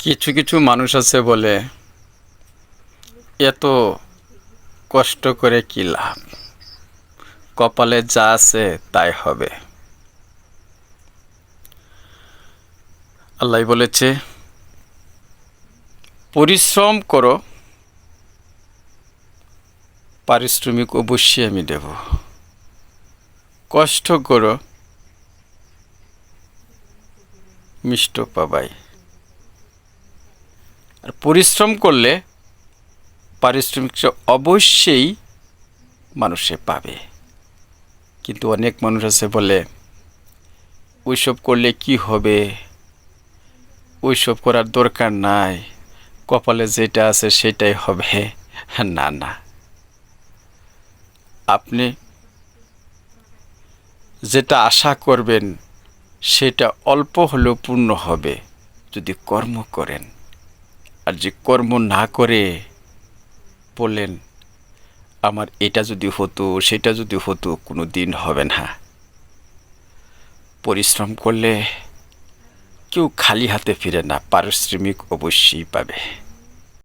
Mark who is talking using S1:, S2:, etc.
S1: কিছু কিছু মানুষ আছে বলে এত কষ্ট করে কি লাভ, কপালে যা আছে তাই হবে। আল্লাহ বলেছে পরিশ্রম করো, পারিশ্রমিক অবশ্যই আমি দেব। কষ্ট করো, মিষ্ট পাবাই। আর পরিশ্রম করলে পারিশ্রমিক অবশ্যই মানুষে পাবে। কিন্তু অনেক মানুষ আছে বলে ওইসব করলে কি হবে, ওইসব করার দরকার নাই, কপালে যেটা আছে সেটাই হবে। না না, আপনি যেটা আশা করবেন সেটা অল্প হলেও পূর্ণ হবে যদি কর্ম করেন। আর যে কর্ম না করে বলেন আমার এটা যদি হতো সেটা যদি হতো, কোনো দিন হবে না। পরিশ্রম করলে কেউ খালি হাতে ফিরে না, পারিশ্রমিক অবশ্যই পাবে।